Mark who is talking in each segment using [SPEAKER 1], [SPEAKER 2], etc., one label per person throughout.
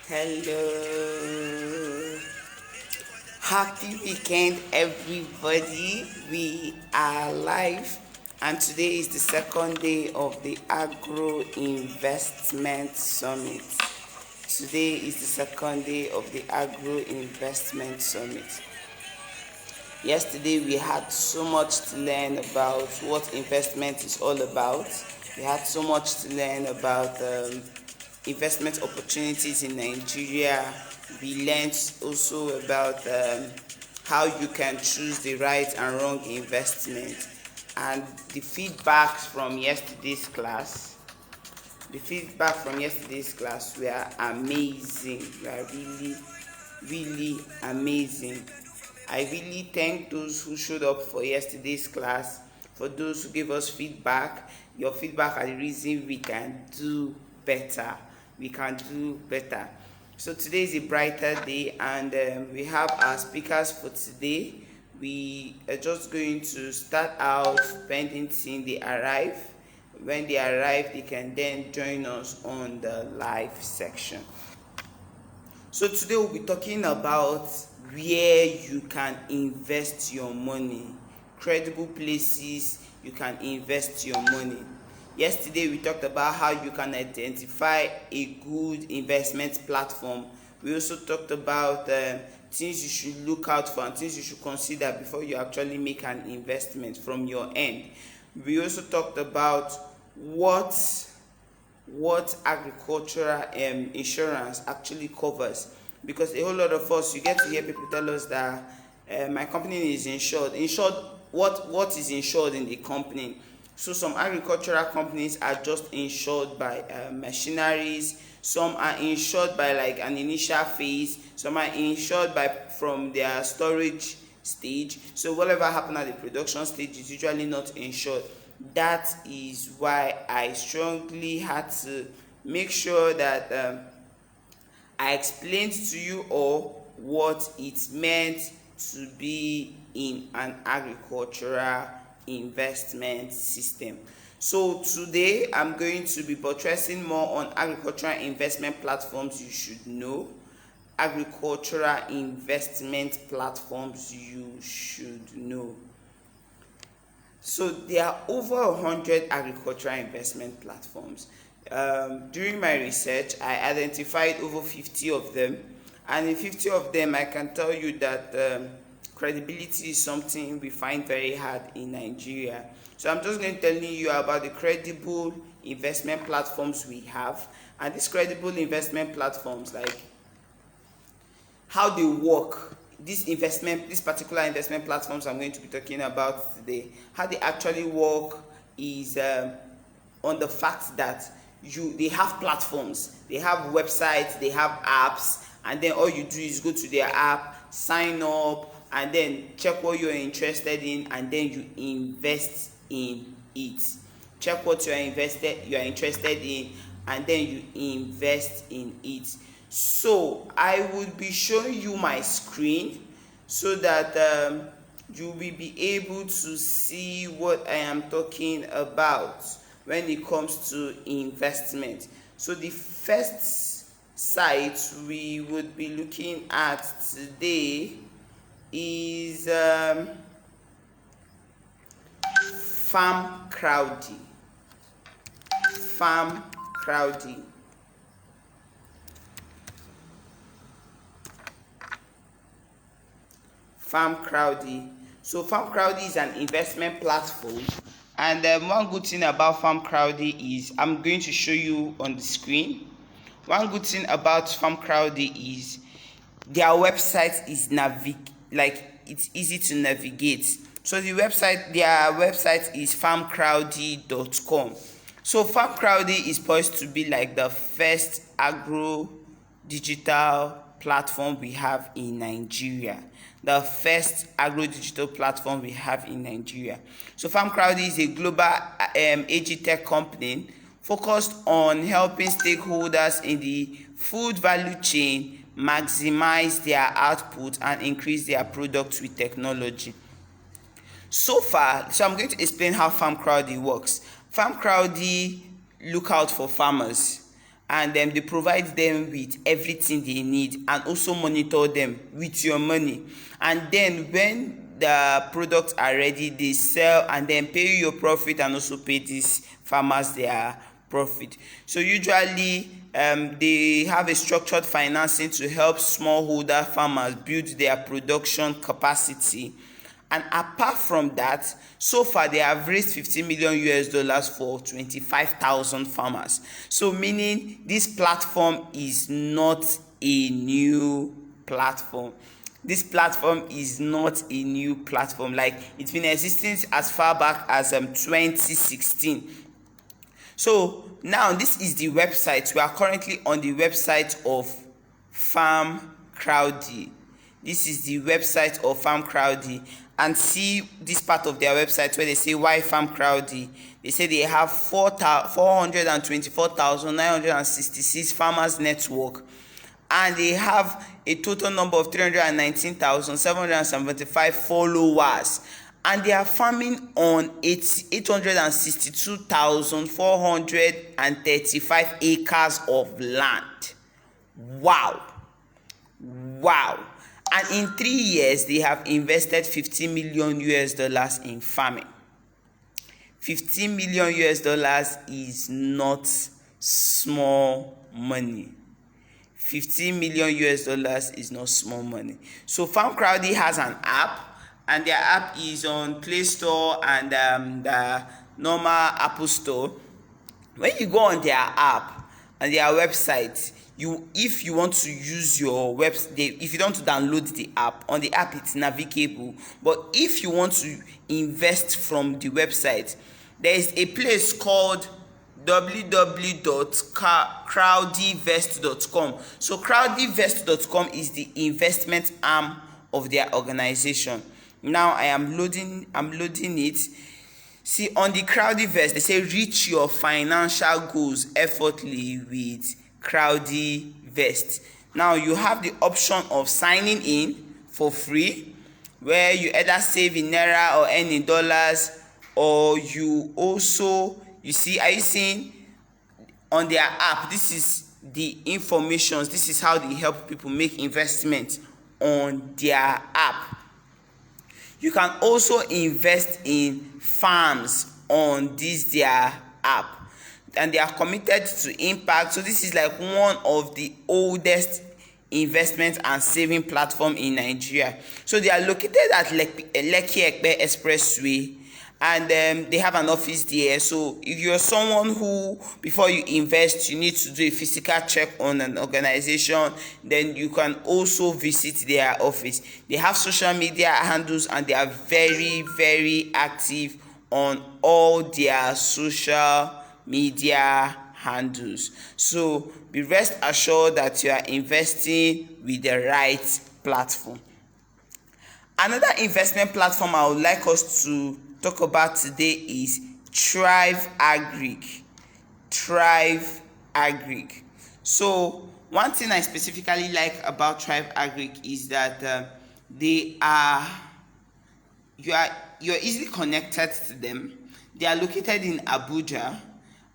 [SPEAKER 1] Hello, happy weekend everybody. We are live and today is the second day of the Agro-Investment Summit. Today is the second day of the Agro-Investment Summit. Yesterday we had so much to learn about what investment is all about. We had so much to learn about investment opportunities in Nigeria. We learned also about how you can choose the right and wrong investment, and the feedback from yesterday's class were amazing. Were really amazing. I really thank those who showed up for yesterday's class, for those who gave us feedback. Your feedback are the reason we can do better. So today is a brighter day, and we have our speakers for today. We are just going to start out pending seeing they arrive. When they arrive, they can then join us on the live section. So today we'll be talking about where you can invest your money, credible places you can invest your money. Yesterday we talked about how you can identify a good investment platform. We also talked about things you should look out for and things you should consider before you actually make an investment from your end. We also talked about what agricultural insurance actually covers, because a whole lot of us, you get to hear people tell us that my company is insured. What is insured in the company? So some agricultural companies are just insured by machineries. Some are insured by like an initial phase. Some are insured by from their storage stage. So whatever happened at the production stage is usually not insured. That is why I strongly had to make sure that I explained to you all what it meant to be in an agricultural investment system. So today I'm going to be buttressing more on agricultural investment platforms you should know. Agricultural investment platforms you should know. So there are over 100 agricultural investment platforms. During my research, I identified over 50 of them, and in 50 of them, I can tell you that credibility is something we find very hard in Nigeria. So I'm just going to tell you about the credible investment platforms we have, and these credible investment platforms, like how they work. These particular investment platforms I'm going to be talking about today, how they actually work is on the fact that they have platforms, they have websites, they have apps, and then all you do is go to their app, sign up, and then check what you're interested in, and then you invest in it. Check what you are interested in, and then you invest in it. So I would be showing you my screen so that you will be able to see what I am talking about when it comes to investment. So the first site we would be looking at today is FarmCrowdy. So FarmCrowdy is an investment platform, and one good thing about FarmCrowdy is I'm going to show you on the screen. One good thing about FarmCrowdy is their website is it's easy to navigate. So their website is farmcrowdy.com. So FarmCrowdy is poised to be like the first agro digital platform we have in Nigeria. So FarmCrowdy is a global ag-tech company focused on helping stakeholders in the food value chain maximize their output and increase their products with technology. So I'm going to explain how FarmCrowdy works. FarmCrowdy look out for farmers, and they provide them with everything they need and also monitor them with your money. And then when the products are ready, they sell and then pay you your profit and also pay these farmers their profit. So usually they have a structured financing to help smallholder farmers build their production capacity. And apart from that, so far they have raised $15 million for 25,000 farmers. So meaning this platform is not a new platform. This platform is not a new platform. Like, it's been existing as far back as 2016. So now this is the website. We are currently on the website of FarmCrowdy. This is the website of FarmCrowdy. And see this part of their website where they say why FarmCrowdy. They say they have 424,966 farmers network, and they have a total number of 319,775 followers, and they are farming on 862,435 acres of land. Wow. And in 3 years, they have invested $15 million in farming. $15 million is not small money. $15 million is not small money. So FarmCrowdy has an app, and their app is on Play Store and the normal Apple Store. When you go on their app and their website, if you want to use your website, if you don't download the app, on the app it's navigable. But if you want to invest from the website, there is a place called www.crowdyvest.com. So crowdyvest.com is the investment arm of their organization. Now I'm loading it. See, on the Crowdyvest, they say reach your financial goals effortlessly with Crowdyvest. Now you have the option of signing in for free, where you either save in naira or earn in dollars, or you see, are you seeing on their app? This is the information. This is how they help people make investments on their app. You can also invest in farms on their app, and they are committed to impact. So this is like one of the oldest investment and saving platform in Nigeria. So they are located at Lekki-Epe Expressway, and they have an office there. So if you're someone who, before you invest, you need to do a physical check on an organization, then you can also visit their office. They have social media handles, and they are very, very active on all their social media handles. So be rest assured that you are investing with the right platform. Another investment platform I would like us to talk about today is Thrive Agric. So one thing I specifically like about Thrive Agric is that you're easily connected to them. They are located in Abuja,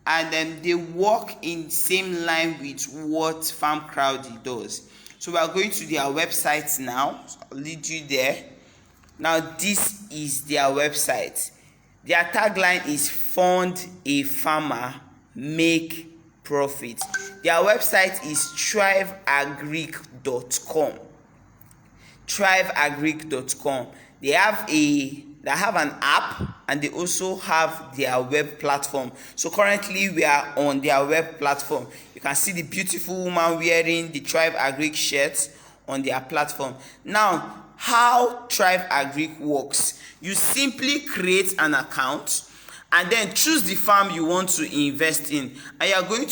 [SPEAKER 1] and they work in same line with what FarmCrowdy does. So we are going to their website now. So I'll lead you there. Now this is their website. Their tagline is fund a farmer, make profit. Their website is thriveagric.com. thriveagric.com. They have an app, and they also have their web platform. So currently we are on their web platform. You can see the beautiful woman wearing the Thrive Agric shirt on their platform. Now, how Thrive Agric works: you simply create an account and then choose the farm you want to invest in, and you are going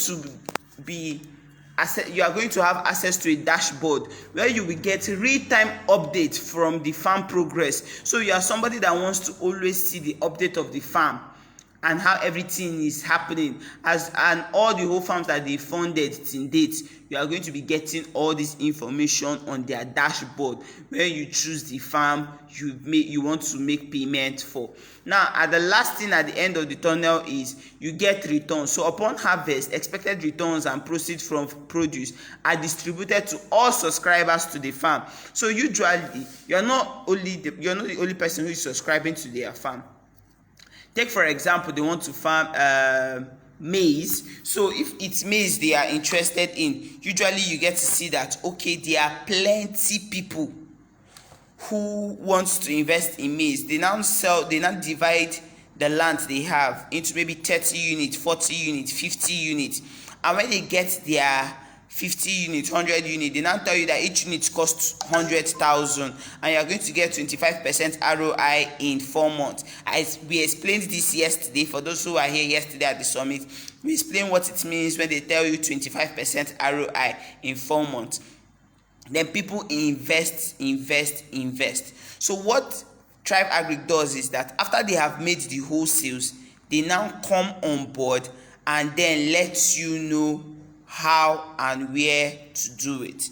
[SPEAKER 1] to have access to a dashboard where you will get real-time updates from the farm progress. So you are somebody that wants to always see the update of the farm, and how everything is happening, and all the whole farms that they funded till date. You are going to be getting all this information on their dashboard when you choose the farm you want to make payment for. Now, at the last thing at the end of the tunnel is you get returns. So upon harvest, expected returns and proceeds from produce are distributed to all subscribers to the farm. So usually you're not the only person who is subscribing to their farm. Take for example, they want to farm maize. So if it's maize they are interested in, usually you get to see that, okay, there are plenty people who wants to invest in maize. They now divide the land they have into maybe 30 units, 40 units, 50 units. And when they get their 50 units, 100 units, they now tell you that each unit costs 100,000 and you are going to get 25% ROI in 4 months. We explained this yesterday. For those who are here yesterday at the summit, we explained what it means when they tell you 25% ROI in 4 months. Then people invest. So what Tribe Agri does is that after they have made the wholesales, they now come on board and then let you know how and where to do it.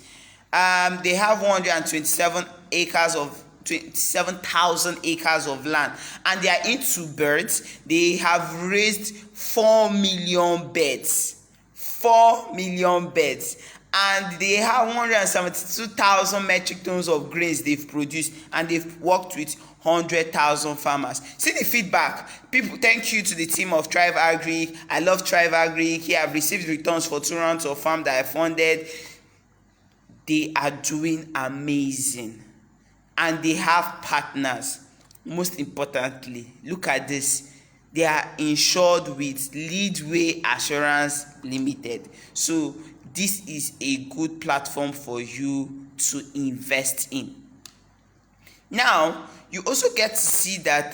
[SPEAKER 1] They have 27,000 acres of land, and they are into birds. They have raised 4 million birds. 4 million birds. And they have 172,000 metric tons of grains they've produced, and they've worked with 100,000 farmers. See the feedback. People, thank you to the team of Tribe Agri. I love Tribe Agri. Here I've received returns for 2 rounds of farm that I funded. They are doing amazing, and they have partners. Most importantly, look at this. They are insured with Leadway Assurance Limited. So this is a good platform for you to invest in. Now, you also get to see that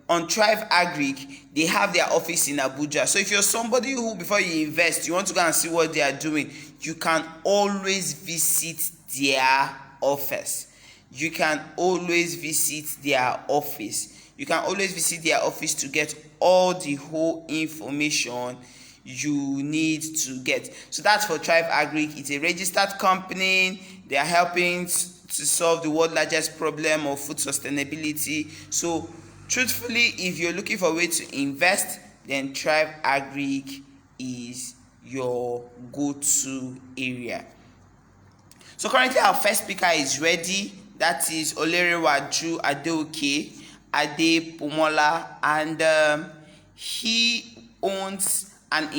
[SPEAKER 1] on Tribe Agri, they have their office in Abuja. So if you're somebody who, before you invest, you want to go and see what they are doing, you can always visit their office. You can always visit their office. You can always visit their office to get all the whole information you need to get. So that's for Tribe Agri. It's a registered company. They are helping to solve the world's largest problem of food sustainability. So truthfully, if you're looking for a way to invest, then Tribe Agri is your go-to area. So currently our first speaker is ready. That is Olerewaju ADEOKE Adepomola, and he owns an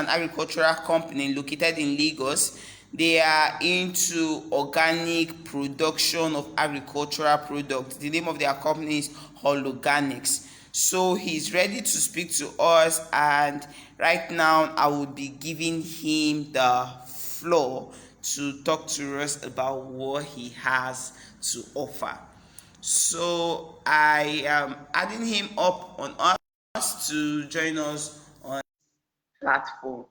[SPEAKER 1] agricultural company located in Lagos. They are into organic production of agricultural products. The name of their company is Organics. So he's ready to speak to us, and right now I will be giving him the floor to talk to us about what he has to offer. So I am adding him up on us to join us on the platform.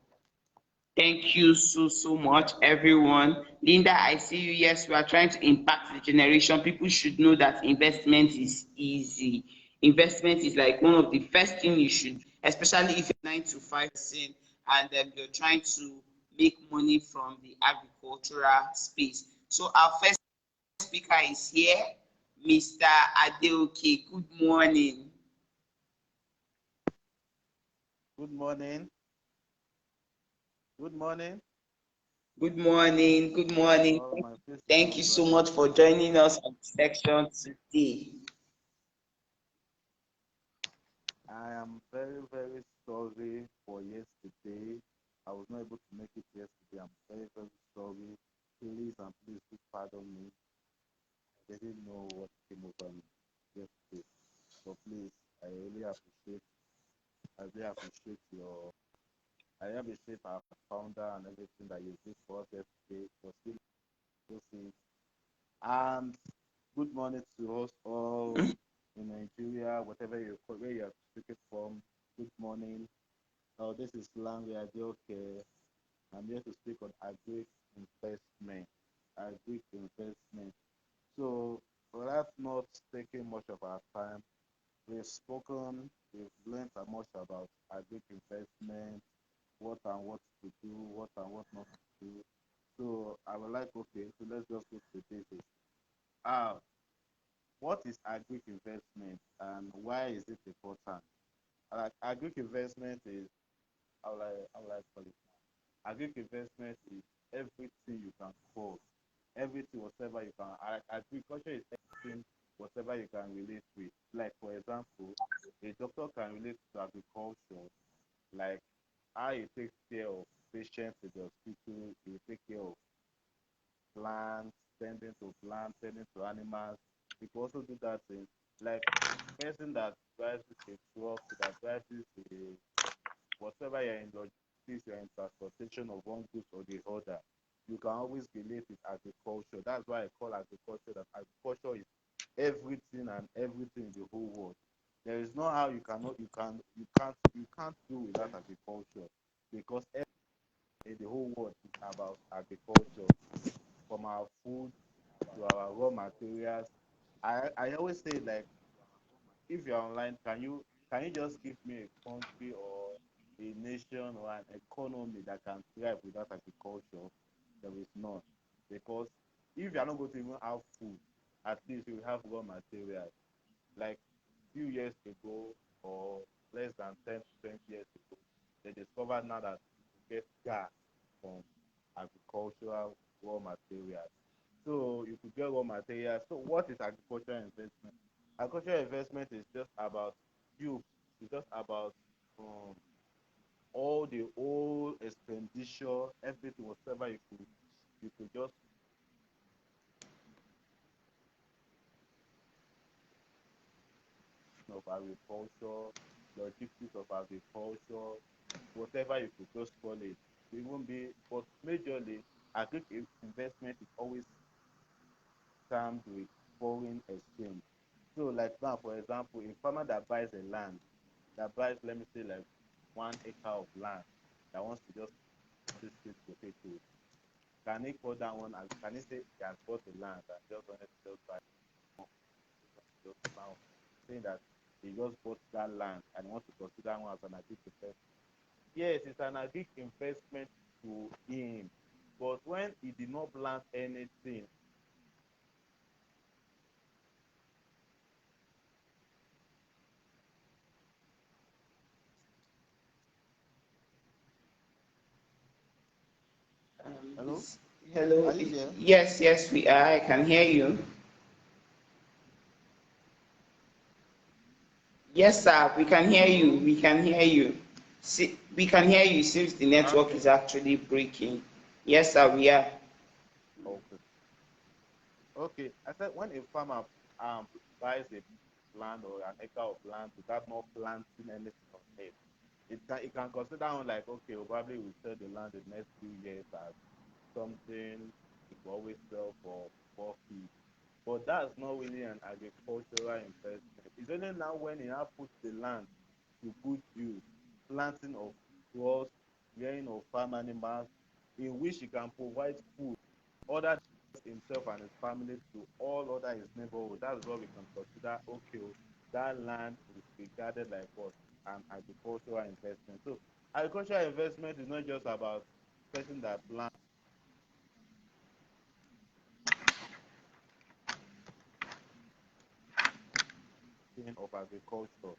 [SPEAKER 1] Thank you so much, everyone. Linda, I see you. Yes, we are trying to impact the generation. People should know that investment is easy. Investment is like one of the first things you should, especially if you're 9 to 5 percent and you're trying to make money from the agricultural space. So our first speaker is here, Mr. ADEOKE. Good morning.
[SPEAKER 2] Good morning. Good morning.
[SPEAKER 1] Good morning. Good morning. Thank you so much for joining us on the section today.
[SPEAKER 2] I am very, very sorry for yesterday. I was not able to make it yesterday. I'm very, very sorry. Please and please do pardon me. I didn't know what came over me yesterday. So please, I really appreciate I appreciate our founder and everything that you did for us yesterday. For still see. And good morning to us all in Nigeria, where you are speaking from. Good morning. This is Lange ADEOKE. I'm here to speak on agri-investment. Agri-investment. So, for that not taking much of our time, we've spoken, we've learned much about agri-investment, what and what to do, what and what not to do. So I would like, okay, so let's just go to the basics. Uh, what is agri-investment and why is it important? Like agri-investment is, how will I call it? Agri-investment is everything you can call, everything whatever you can. Agriculture is everything whatever you can relate with. Like for example, a doctor can relate to agriculture, like how he takes care of patients in the hospital, he take care of plants, tending to animals. You can also do that thing. Like person that drives a truck, that drives a whatever you're in logistics, you're in transportation of one goods or the other, you can always relate with agriculture. That's why I call agriculture that agriculture is everything and everything in the whole world. There is no how you can't do without agriculture because everything in the whole world is about agriculture, from our food to our raw materials. I always say like if you're online, can you just give me a country or a nation or an economy that can thrive without agriculture? There is none. Because if you're not going to even have food, at least you have raw materials. Like few years ago or less than 10 to 20 years ago, they discovered now that you get gas from agricultural raw materials. So you could get raw materials. So what is agricultural investment? Agricultural investment is just about you. It's just about um, all the old expenditure, everything, whatever you could just of agriculture, logistics of agriculture, whatever you could just call it. It won't be, but majorly, investment is always termed with foreign exchange. So, like now, for example, a farmer that buys a land, that buys, let me say, like 1 acre of land, that wants to just this sweet potato, can he call that one? Can he say he has bought the land and just wanted to just buy, just now, saying that he just bought that land and wants to consider one as an agri investment? Yes, it's an agri investment to him, but when he did not plant anything, hello,
[SPEAKER 1] Hello.
[SPEAKER 2] are you there?
[SPEAKER 1] Yes, yes, we are. I can hear you. Yes, sir. We can hear you.
[SPEAKER 2] Hello.
[SPEAKER 1] We can hear you. See, we can hear you. Seems the network
[SPEAKER 2] Okay.
[SPEAKER 1] is actually breaking. Yes, sir. We are.
[SPEAKER 2] Okay. Okay. I said when a farmer buys a land or an acre of land without not planting anything on it, it can consider on like okay, well, probably we sell the land in the next few years as something it will always sell for profit. But that's not really an agricultural investment. It's only now when you have put the land to good use, planting of crops, rearing of farm animals, in which he can provide food other than himself and his family to all other his neighborhood. That's what we can consider okay, oh, that land is regarded like what an agricultural investment. So agricultural investment is not just about person that plant of agriculture.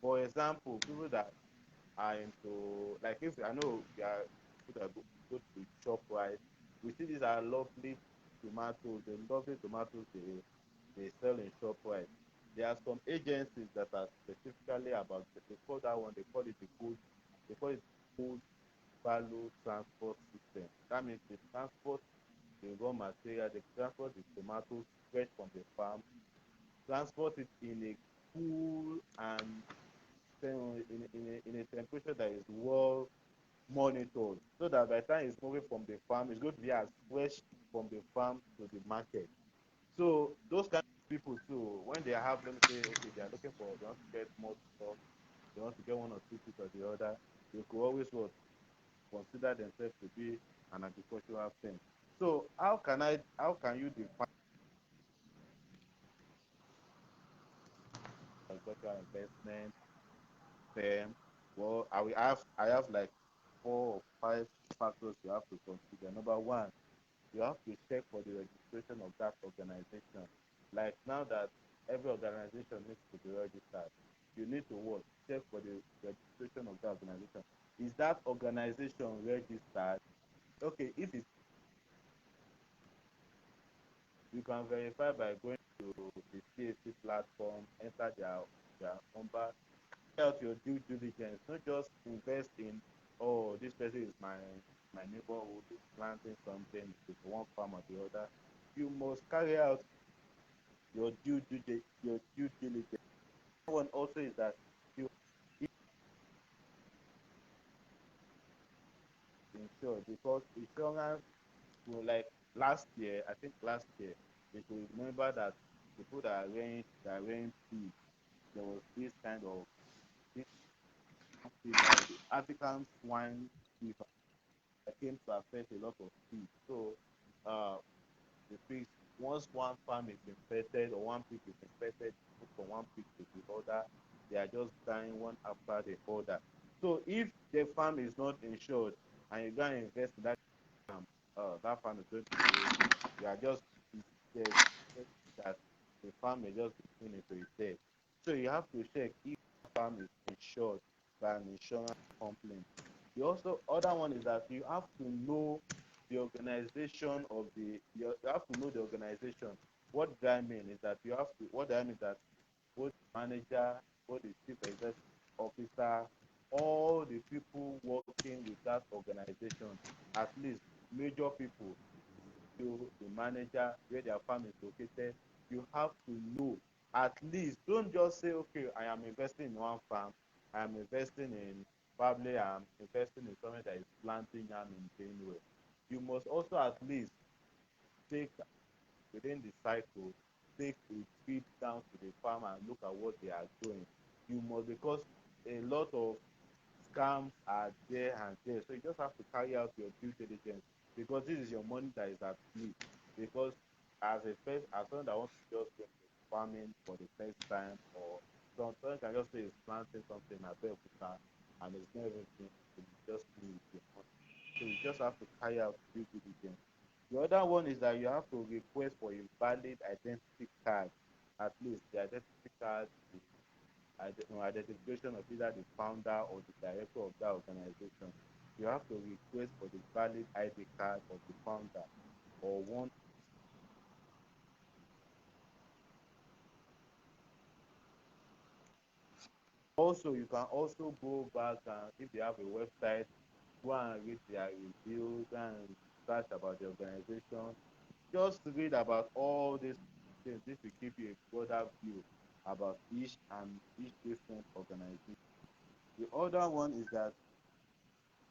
[SPEAKER 2] For example, people that are into like if I know we are people that go to shop right, we see these are lovely tomatoes, the lovely tomatoes they sell in shop right. There are some agencies that are specifically about they call that one, they call it the good, they call it good value transport system. That means they transport the raw material, they transport the tomatoes fresh from the farm, transport it in a cool and in a temperature that is well monitored so that by the time it's moving from the farm, it's going to be as fresh from the farm to the market. So those kind of people too, when they have, let me say, okay, they are looking for, they want to get more stuff, they want to get one or two things or the other, they could always what, consider themselves to be an agricultural firm. So how can you define agriculture agro-investment firm. Well, I have like 4 or 5 factors you have to consider. Number one, you have to check for the registration of that organization. Like now that every organization needs to be registered, you need to what? Check for the registration of that organization. Is that organization registered? Okay, if it's, you can verify by going to the CAC platform, enter their number, carry out your due diligence. Not just invest in, oh, this person is my neighborhood, is planting something with one farm or the other. You must carry out your due diligence. One also is that you insure, because insurance will, like last year, I think last year, if you remember that people that arrange fees, there was this kind of this fever, the African swine fever that came to affect a lot of fees. So uh, the pigs, once one farm is infected or one pig is infected, move from one pig to the other, they are just dying one after the other. So if the farm is not insured and you go and invest in farm, that farm is going to be, you are just scared that the farm may just be thrown into its dead. So you have to check if the farm is insured by an insurance company. The also other one is that you have to know the organization of you have to know the organization. What I mean is that you have to, what I mean is that both the manager, both the chief executive officer, all the people working with that organization, at least major people, the manager, where their farm is located, you have to know. At least don't just say, okay, I am investing in one farm, I am investing in, probably I'm investing in something that is planting yam in BENUE. You must also at least take, within the cycle, take a trip down to the farm and look at what they are doing. You must, because a lot of scams are there and there. So you just have to carry out your due diligence, because this is your money that is at stake. Because as someone that wants to just go into farming for the first time, or someone can just say he's planting something at Belkuta and it's not everything, just need your money. So you just have to carry out due diligence. The other one is that you have to request for a valid identity card, at least the identity card, identification of either the founder or the director of that organization. You have to request for the valid ID card of the founder or one. Also, you can also go back and, if they have a website, go and read their reviews and search about the organization. Just read about all these things. This will give you a broader view about each different organization. The other one is that,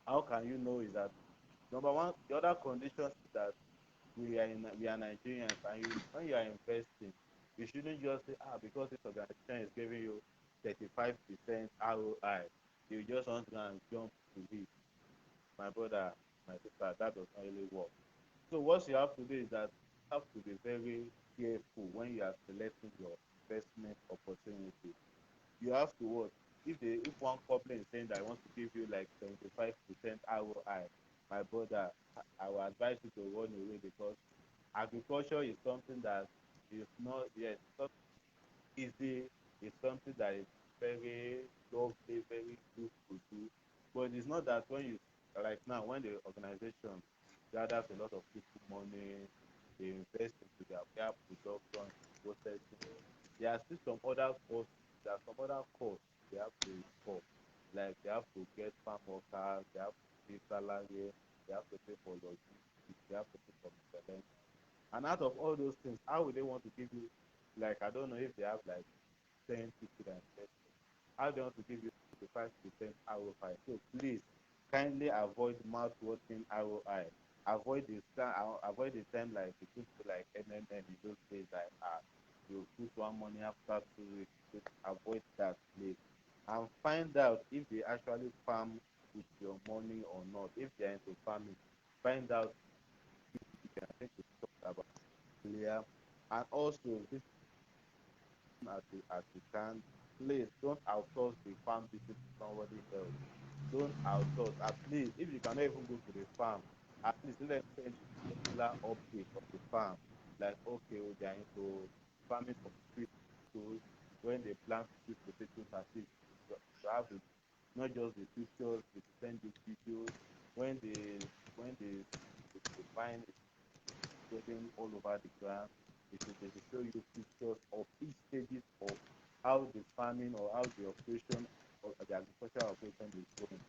[SPEAKER 2] how can you know, is that number one, the other condition is that we are Nigerians, and when you are investing, you shouldn't just say, because this organization is giving you 35% ROI, you just want to go and jump to it. My brother, my sister, that does not really work. So what you have to do is that you have to be very careful when you are selecting your investment opportunity. You have to what? If one company is saying that I want to give you like 75% ROI, my brother, I will advise you to run away, because agriculture is something that is not, yes, not easy. It's something that is very lovely, very good to do. But it's not that when you, like now, when the organization gathers a lot of people money, they invest into their production, processing, there are still some other costs. There are some other costs they have to incur. Like they have to get farm workers, they have to pay salary, they have to pay for logistics, they have to pay for maintenance. And out of all those things, how would they want to give you, like, I don't know if they have like 10 people that invest, how they want to give you 55% ROI. So please kindly avoid mouth-watering ROI. Avoid the time like the people like MMM in those days, like you put one money after 2 weeks. Just avoid that, please. And find out if they actually farm with your money or not. If they're into farming, find out if you can think we talked about earlier. And also, this as you can. please don't outsource the farm visit to somebody else. Don't outsource. At least if you cannot even go to the farm, at least let them send you regular update of the farm. Like okay, oh, they are into farming of sweet potatoes. When they plant sweet potatoes, at least you have it, not just the pictures, they send you videos. When the vine is spreading all over the ground, they should show you pictures of each stages of how the farming or how the operation or the agricultural operation is going.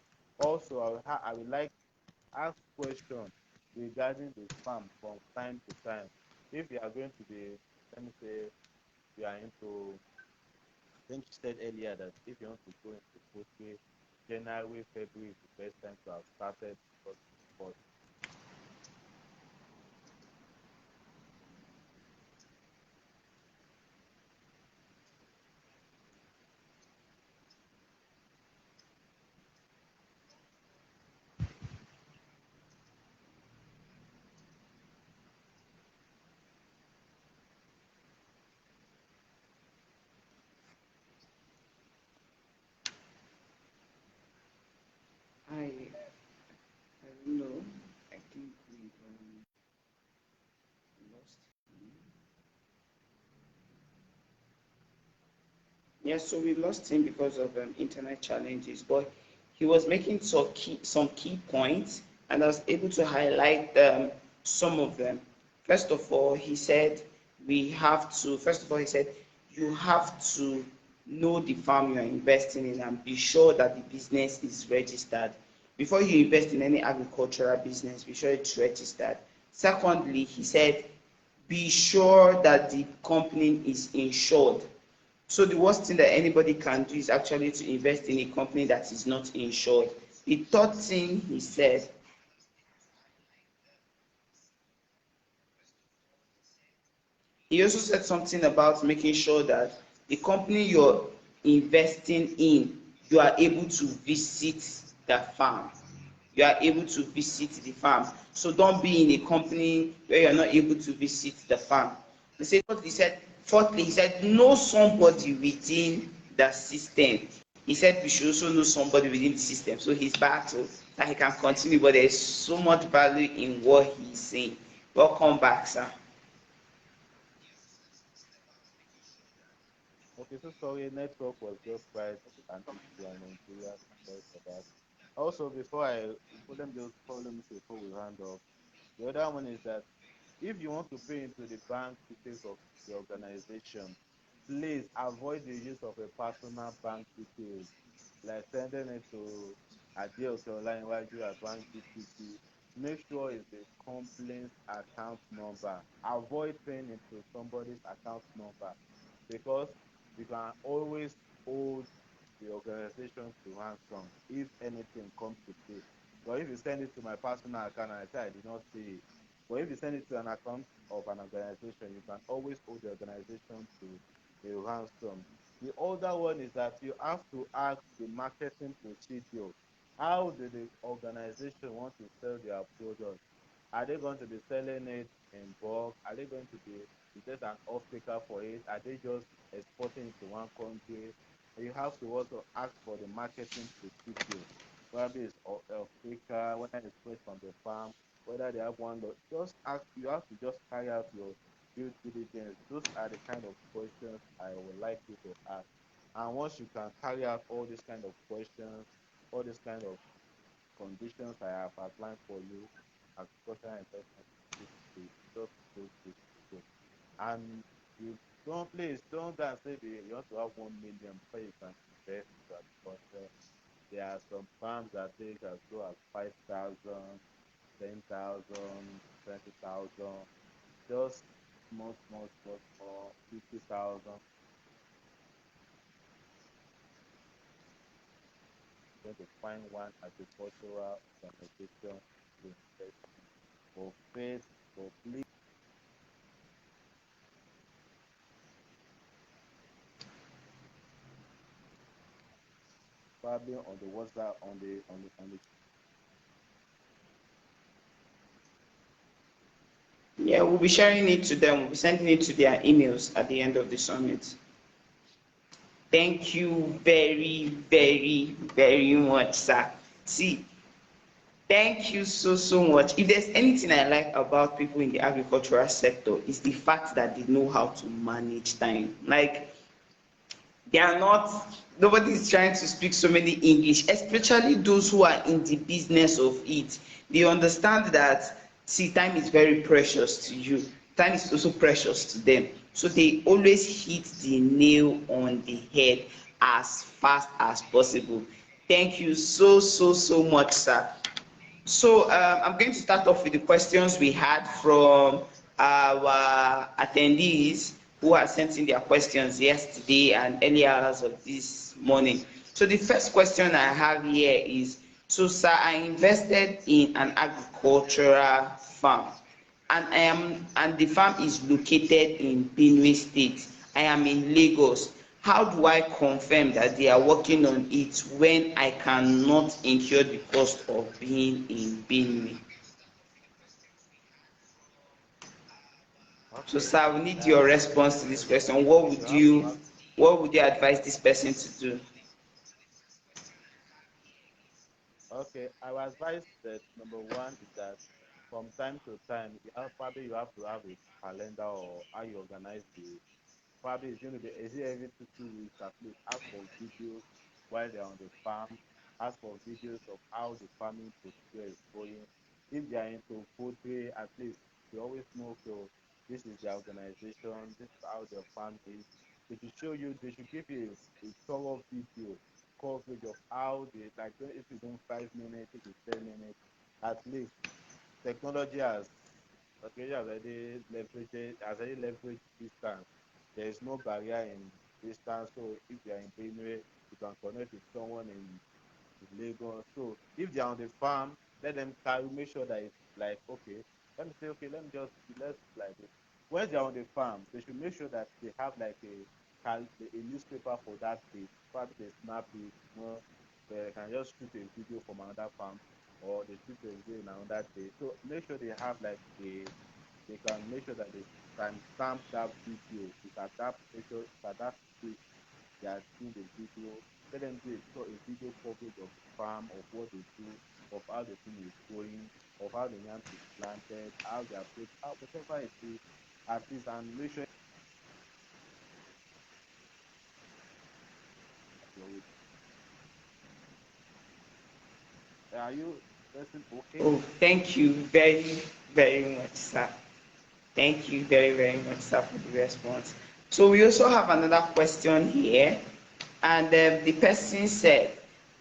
[SPEAKER 2] Also, I would like to ask questions regarding the farm from time to time. If you are going to be, let me say, you are into, I think you said earlier that if you want to go into poultry, January, February is the best time to have started. But
[SPEAKER 1] I don't know. I think we've lost. Yeah, so we lost him because of internet challenges, but he was making some key points, and I was able to highlight some of them. First of all, he said he said, you have to know the farm you are investing in and be sure that the business is registered. Before you invest in any agricultural business, be sure it's registered. Secondly, he said, be sure that the company is insured. So the worst thing that anybody can do is actually to invest in a company that is not insured. The third thing he said, he also said something about making sure that the company you're investing in, you are able to visit the farm. You are able to visit the farm. So don't be in a company where you're not able to visit the farm. Fourthly, he said, know somebody within the system. He said we should also know somebody within the system. So he's back so that he can continue, but there's so much value in what he's saying. Welcome back, sir.
[SPEAKER 2] okay, so sorry, network was just quite an issue in Nigeria. Sorry for that. Also, let me just follow me before we round off. The other one is that if you want to pay into the bank details of the organization, please avoid the use of a personal bank details, like sending it to ADEOKE online while you at Bank GTC. Make sure it's the complaint account number. Avoid paying into somebody's account number because you can always hold the organization to ransom if anything comes to play. But if you send it to my personal account and I say I did not see it, but if you send it to an account of an organization, you can always hold the organization to a ransom. The other one is that you have to ask the marketing procedure. How do the organization want to sell their product? Are they going to be selling it in bulk? Are they going to be, is there an off-taker for it? Are they just exporting it to one country? You have to also ask for the marketing procedure. Whether it's off-taker, whether it's fresh from the farm, whether they have one lot. Just ask, you have to just carry out your due diligence. Those are the kind of questions I would like you to ask. And once you can carry out all these kind of questions, all these kind of conditions I have outlined for you, agricultural investment is just close to it. And you don't go and say you want to have 1 million before you can invest into agriculture. There are some farms that take as low as 5,000, 10,000, 20,000, just small, 50,000. Going to find one agricultural organization to invest for faith, for please. Probably on the WhatsApp, on the
[SPEAKER 1] Yeah, we'll be sharing it to them. We'll be sending it to their emails at the end of the summit. Thank you very, very, very much, sir. See, thank you so, so much. If there's anything I like about people in the agricultural sector, is the fact that they know how to manage time. Like, they are not, nobody is trying to speak so many English, especially those who are in the business of it. They understand that, see, time is very precious to you, time is also precious to them, so they always hit the nail on the head as fast as possible. Thank you so, so, so much, sir. So I'm going to start off with the questions we had from our attendees who had sent in their questions yesterday and early hours of this morning. So the first question I have here is, so sir, I invested in an agricultural farm, and the farm is located in BENUE State. I am in Lagos. How do I confirm that they are working on it when I cannot incur the cost of being in BENUE? So
[SPEAKER 2] Okay.
[SPEAKER 1] sir, we need your response to this question.
[SPEAKER 2] You have to ask.
[SPEAKER 1] What would you advise this person to do?
[SPEAKER 2] Okay, I will advise that number one is that from time to time, probably you have to have a calendar or how you organize the. Probably it's going to be, is it every 2 weeks at least? Ask for videos while they're on the farm. Ask for videos of how the farming procedure is going. If they are into poultry, at least they always know, so this is their organization, this is how their farm is. They should show you, they should give you a thorough video coverage of how they, like, if you do 5 minutes, if it's 10 minutes, at least technology has, okay, has already leveraged distance. There is no barrier in distance. So if you are in Benue, you can connect with someone in Lagos. So if they are on the farm, let them carry, make sure that it's like, okay, let me say, okay, let's like this. When they are on the farm, they should make sure that they have like a newspaper for that day. Probably they snap it, you know, they can just shoot a video from another farm, or they shoot a video in another day. So make sure they have like they can make sure that they can stamp that video. It's at that picture, it's at that stage they are seeing the video. Let them do a video coverage of the farm, of what they do, of how the thing is going, of how the yam is planted, how they approach, how whatever it is, at least, and make sure you're. Are you person okay?
[SPEAKER 1] Oh, thank you very, very much, sir. Thank you very, very much, sir, for the response. So we also have another question here, and the person said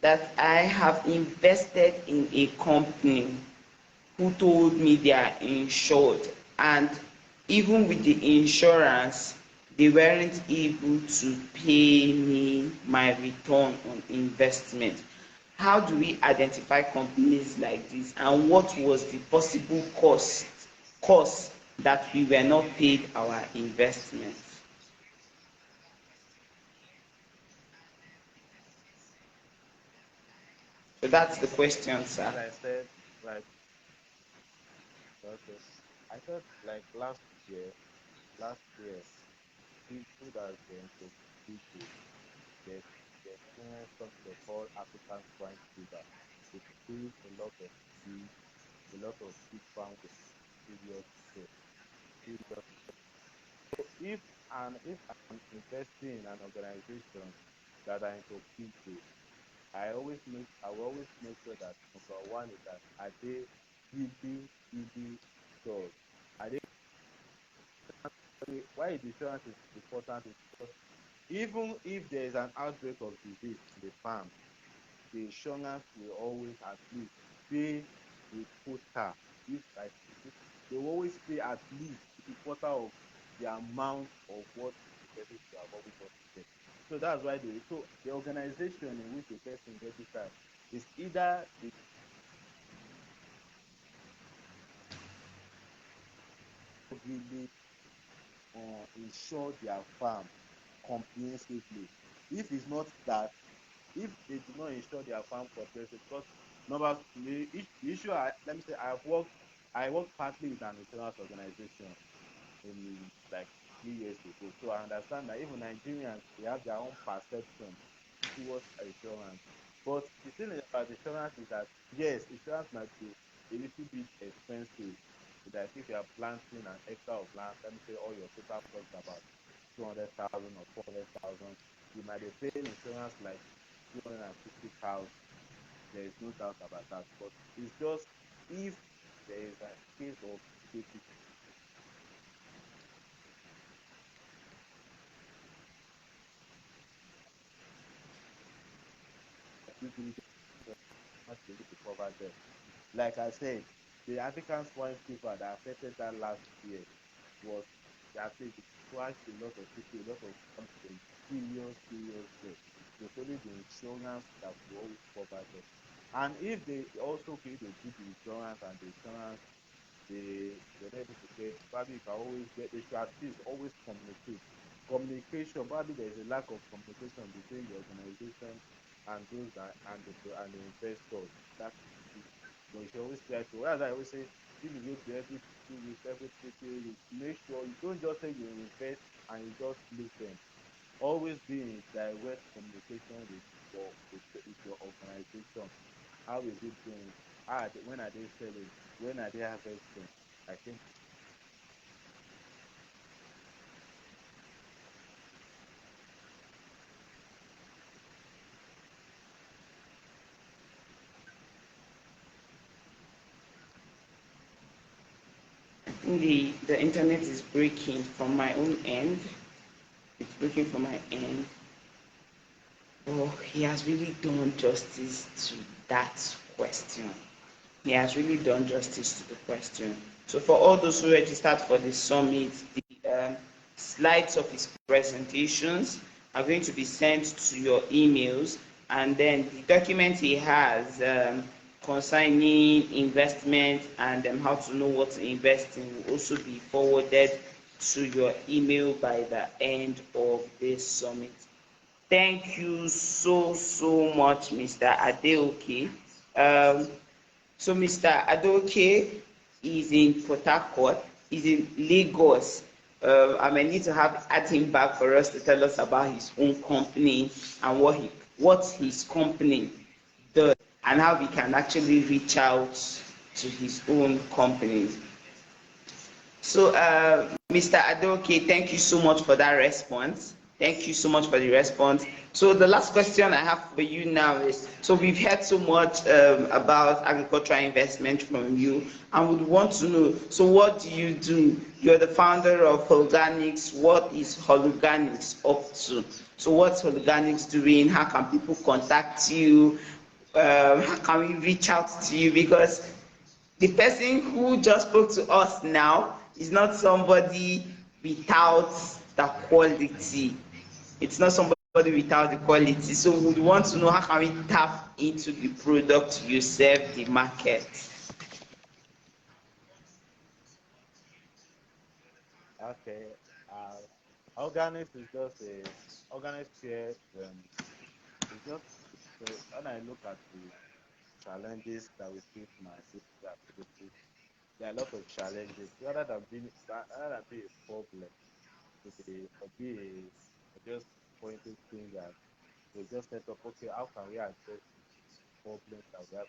[SPEAKER 1] that I have invested in a company who told me they are insured, and even with the insurance, they weren't able to pay me my return on investment. How do we identify companies like this, and what was the possible cost that we were not paid our investment? So that's the question, sir.
[SPEAKER 2] As I said, like, okay, I said like last year, people that were into people, they experienced something they call African swine fever. It killed pig, a lot of pig farm with serious, serious. So if I'm investing in an organization that are into people, I will always make sure that number one is that are they giving stores? Are they, why the insurance is important is because even if there is an outbreak of disease in the farm, the insurance will always at least pay a quota. If like they will always pay at least a quarter of the amount of what the person should have always got to get. So that's why the organization in which the person registered is either they really insure their farm comprehensively. If it's not that, if they do not insure their farm comprehensively, because the issue, let me say, I work partly with an insurance organization in like few years ago. So I understand that even Nigerians, they have their own perception towards insurance. But the thing about insurance is that yes, insurance might be a little bit expensive. Like if you are planting an hectare of land, let me say all your total cost about 200,000 or 400,000, you might be paying insurance like 250,000. There is no doubt about that. But it's just if there is a case of safety, due diligence must be able to cover them. Like I said, the African swine fever that affected that last year was that it crushed a lot of people, a lot of companies, serious debt. It was only the insurance that will always cover them. And if they also pay the good insurance and the insurance they're able to get, probably you can always get, they should at least always communicate. Communication, probably there's a lack of communication between the organization and those that and the investors. That's the issue. But you should always try to, as I always say, if you go to every 2 weeks, every 3 weeks, make sure you don't just say you invest and you just listen. Always be in direct communication with your organization. How is it doing? When are they selling? When are they harvesting? I think
[SPEAKER 1] The internet is breaking from my own end. It's breaking from my end. Oh, he has really done justice to that question. He has really done justice to the question. So for all those who registered for the summit, the slides of his presentations are going to be sent to your emails, and then the document he has concerning investment and how to know what to invest in will also be forwarded to your email by the end of this summit. Thank you so much, Mr. Adeoke. So Mr. Adeoke is in Port Harcourt, is in Lagos. I may need to add him back for us to tell us about his own company and what his company does and how we can actually reach out to his own companies. So, Mr. Adeoke, thank you so much for that response. Thank you so much for the response. So the last question I have for you now is, so we've heard so much about agricultural investment from you, and would want to know, so what do you do? You're the founder of Organics. What is Organics up to? So what's Organics doing? How can people contact you? How can we reach out to you? Because the person who just spoke to us now is not somebody without the quality. It's not somebody without the quality. So we want to know, how can we tap into the product you serve the market?
[SPEAKER 2] okay. Organics is just a organic care. It's just so when I look at the challenges that we face in our daily activities, there are a lot of challenges. Rather than be a problem, to be or be a or just pointing fingers, we just set up. Okay, how can we address problems that we have?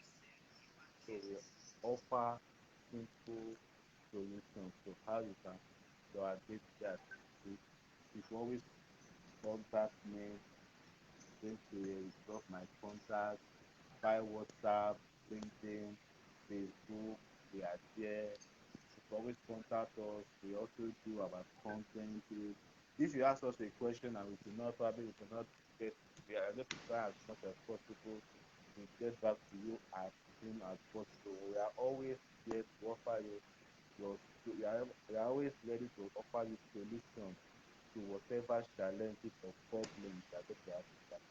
[SPEAKER 2] So we offer simple solutions to how you can do our day-to-day activities. You can always contact me, going to drop my contact by WhatsApp, LinkedIn, Facebook. We are there. You can always contact us. We also do our content. If you ask us a question and we cannot get, we are going to try as much as possible to get back to you as soon as possible. We are always here to offer you your, we are always ready to offer you solutions to whatever challenges or problems that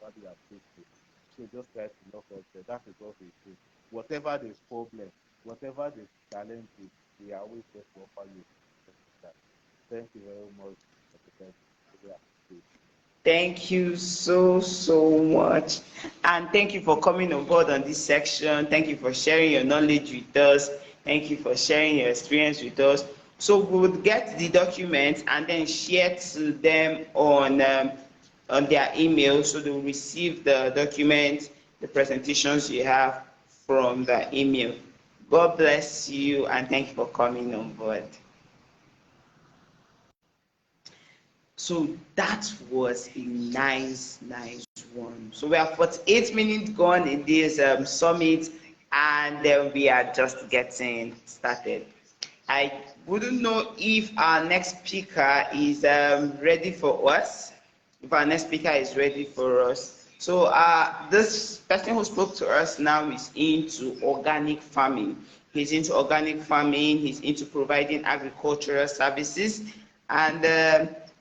[SPEAKER 2] probably are facing. So just try to knock us there. That is what we do. Whatever the problem, whatever the challenges, we are always there to offer you that. Thank you very much for the time. Really appreciate it.
[SPEAKER 1] Thank you so much, and thank you for coming on board on this section. Thank you for sharing your knowledge with us. Thank you for sharing your experience with us. So we would get the documents and then share to them on their email, so they will receive the document, the presentations you have from the email. God bless you and thank you for coming on board. So that was a nice one. So we have 48 minutes gone in this summit, and then we are just getting started. I wouldn't know if our next speaker is ready for us. If our next speaker is ready for us. So this person who spoke to us now is into organic farming. He's into organic farming. He's into providing agricultural services, and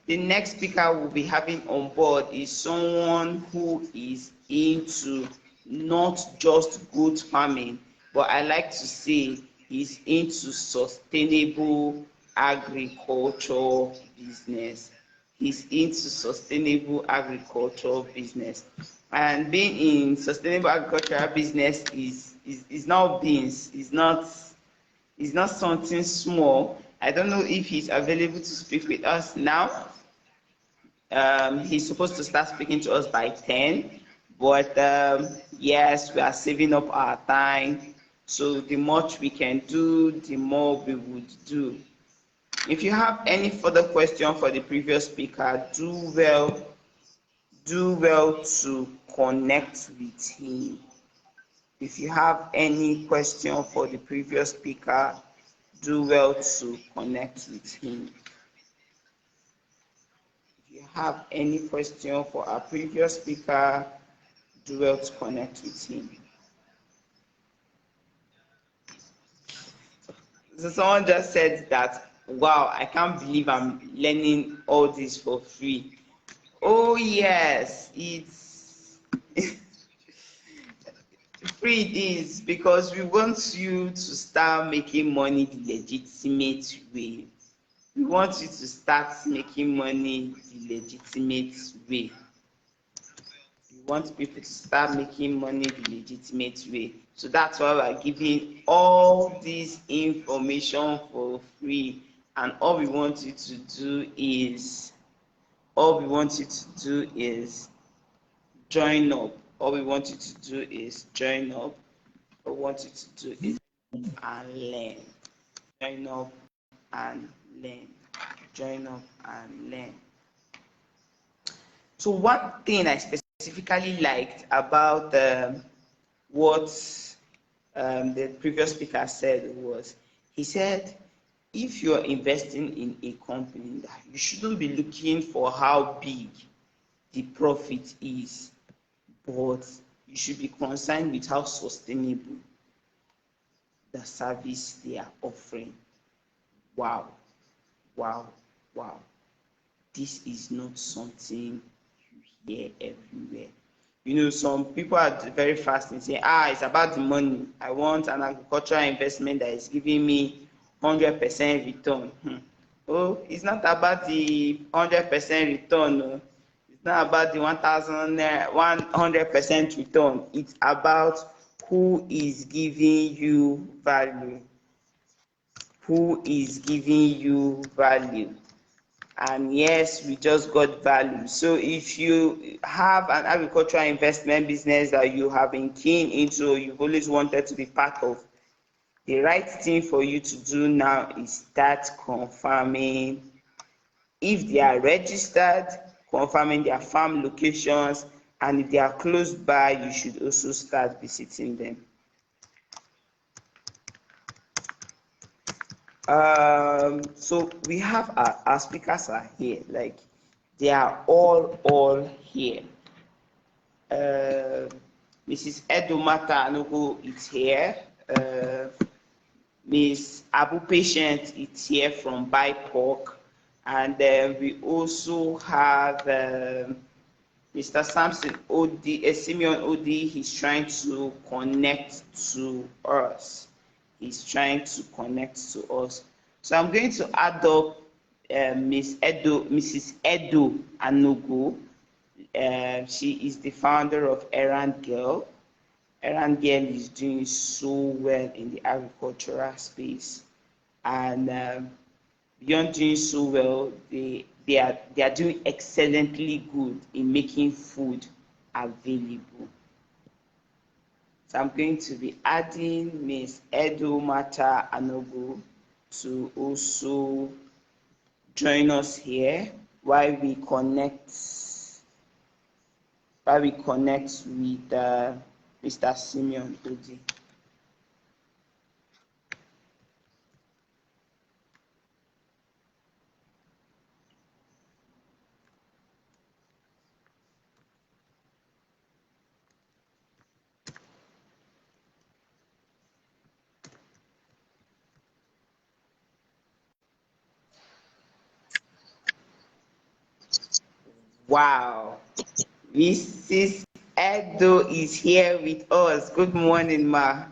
[SPEAKER 1] the next speaker we'll be having on board is someone who is into not just goat farming, but I like to say he's into sustainable agriculture business. He's into sustainable agriculture business. And being in sustainable agricultural business is not beans, is not something small. I don't know if he's available to speak with us now. He's supposed to start speaking to us by 10, but yes, we are saving up our time. So the much we can do, the more we would do. If you have any further question for the previous speaker, do well to connect with him. If you have any question for the previous speaker, do well to connect with him. If you have any question for our previous speaker, do well to connect with him. So someone just said that, wow, I can't believe I'm learning all this for free. Oh yes, it's free it is, because we want you to start making money the legitimate way. We want you to start making money the legitimate way. We want people to start making money the legitimate way. So that's why we're giving all this information for free. And all we want you to do is join up. All we want you to do is join up. All we want you to do is and learn. Join up and learn. Join up and learn. So one thing I specifically liked about what the previous speaker said was, he said, if you're investing in a company, you shouldn't be looking for how big the profit is, but you should be concerned with how sustainable the service they are offering. Wow. This is not something you hear everywhere. You know, some people are very fast in saying, it's about the money. I want an agricultural investment that is giving me 100% return. Oh, it's not about the 100% return. No. It's not about the 100% return. It's about who is giving you value. Who is giving you value? And yes, we just got value. So if you have an agricultural investment business that you have been keen into, you've always wanted to be part of, the right thing for you to do now is start confirming. If they are registered, confirming their farm locations, and if they are close by, you should also start visiting them. So we have our speakers are here, like they are all here. Mrs. Edomata Anugu is here. Miss Abu Patient is here from BIPOC, and we also have Mr. Samson Odi, Simeon Odi. He's trying to connect to us. So I'm going to add up Mrs. Edo Anugu. She is the founder of Errand Girl. Errand Girl is doing so well in the agricultural space, and beyond doing so well, they are doing excellently good in making food available. So I'm going to be adding Miss Edo Mata Anogo to also join us here while we connect with Mr. Simeon Odi. Wow, Mrs. Edo is here with us. Good morning, ma.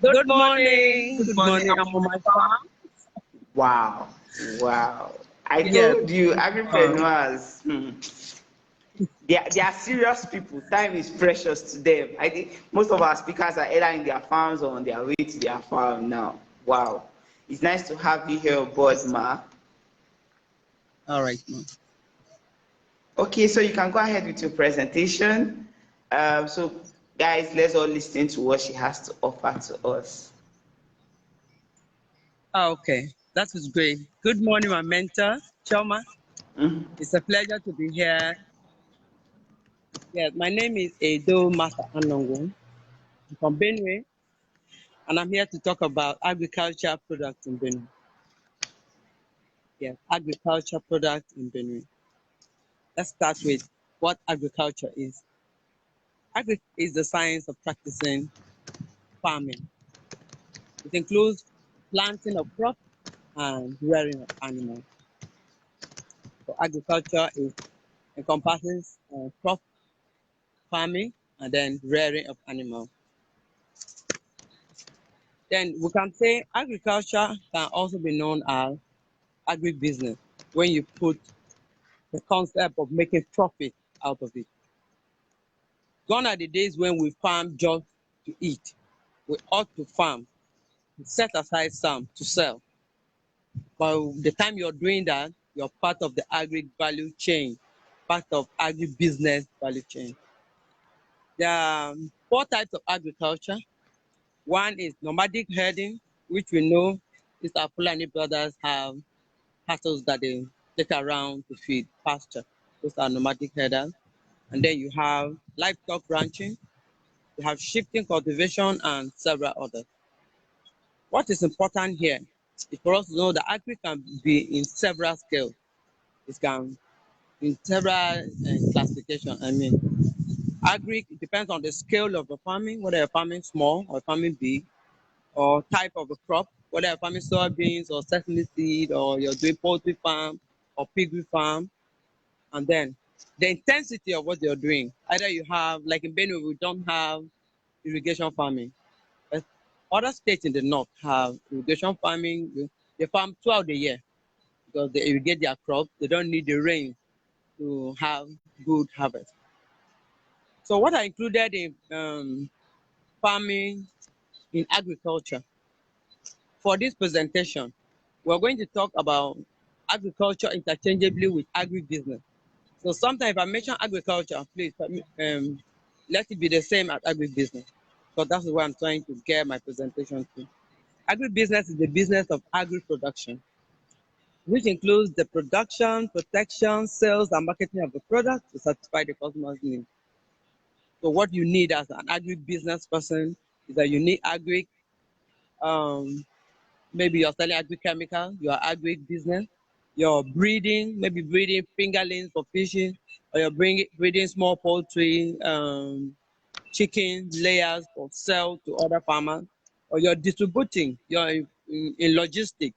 [SPEAKER 3] Good morning. Good morning. I'm on my farm.
[SPEAKER 1] Wow, wow. I
[SPEAKER 3] Yes.
[SPEAKER 1] told you, agripreneurs, they are serious people. Time is precious to them. I think most of our speakers are either in their farms or on their way to their farm now. Wow. It's nice to have you here on board, ma.
[SPEAKER 3] All right.
[SPEAKER 1] Okay, so you can go ahead with your presentation. So, guys, let's all listen to what she has to offer to us.
[SPEAKER 3] Okay. That was great. Good morning, my mentor, Choma.
[SPEAKER 1] Mhm.
[SPEAKER 3] It's a pleasure to be here. Yes, my name is Edo Mata Anongo. I'm from BENUE, and I'm here to talk about agriculture products in BENUE. Yes, agriculture products in BENUE. Let's start with what agriculture is. Agriculture is the science of practicing farming. It includes planting of crops and rearing of animals. So agriculture encompasses crop farming and then rearing of animals. Then we can say agriculture can also be known as agribusiness when you put the concept of making profit out of it. Gone are the days when we farm just to eat. We ought to farm, to set aside some to sell. But the time you're doing that, you're part of the agri value chain, part of agribusiness value chain. There are four types of agriculture. One is nomadic herding, which we know is our Fulani brothers have cattle that they take around to feed pasture. Those are nomadic herders. And then you have livestock ranching, you have shifting cultivation, and several others. What is important here is for us to know that agri can be in several scales. It can in several classification. I mean, agri depends on the scale of the farming, whether you're farming small or farming big, or type of a crop, whether you're farming soybeans or sesame seed, or you're doing poultry farm or piggery farm, and then the intensity of what you're doing. Either you have, like in Benue, we don't have irrigation farming. But other states in the north have irrigation farming. They farm throughout the year because they irrigate their crops. They don't need the rain to have good harvest. So what I included in farming in agriculture for this presentation, we're going to talk about agriculture interchangeably with agribusiness. So sometimes if I mention agriculture, please let it be the same as agribusiness, because that's where I'm trying to get my presentation to. Agribusiness is the business of agri-production, which includes the production, protection, sales, and marketing of the product to satisfy the customer's needs. So what you need as an agribusiness person is that you need um, maybe you're selling agri-chemical, you're agri-business, you're breeding, maybe breeding fingerlings for fishing, or you're breeding small poultry, chicken layers for sale to other farmers, or you're distributing, you're in logistics,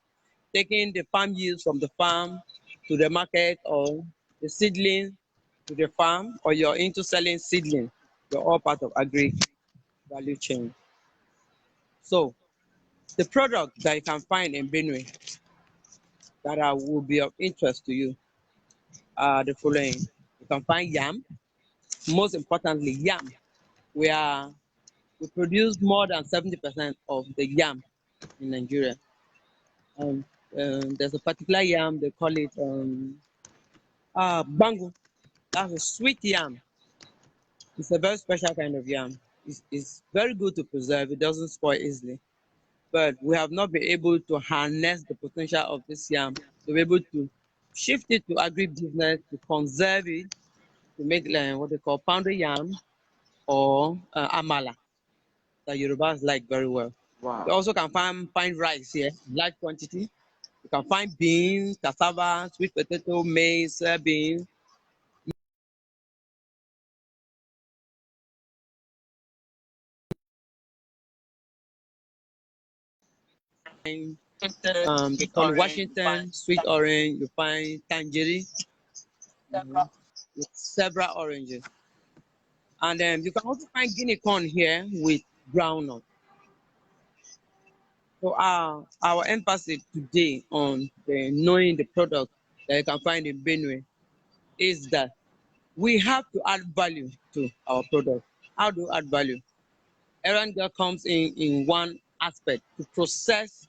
[SPEAKER 3] taking the farm yields from the farm to the market, or the seedling to the farm, or you're into selling seedling. You're all part of agri value chain. So the product that you can find in Benue that will be of interest to you are the following. You can find yam. Most importantly, yam. We produce more than 70% of the yam in Nigeria. There's a particular yam, they call it bango. That's a sweet yam. It's a very special kind of yam. It's very good to preserve. It doesn't spoil easily. But we have not been able to harness the potential of this yam to be able to shift it to agribusiness, to conserve it, to make what they call pounded yam or amala that Yorubas like very well. You
[SPEAKER 1] Wow.
[SPEAKER 3] also can find rice here in large quantity. You can find beans, cassava, sweet potato, maize, soybean, they call it Washington, sweet orange, you find tangerine, with several oranges. And then you can also find guinea corn here with groundnut. So our emphasis today on knowing the product that you can find in Benue is that we have to add value to our product. How do you add value? Errand girl comes in one aspect to process,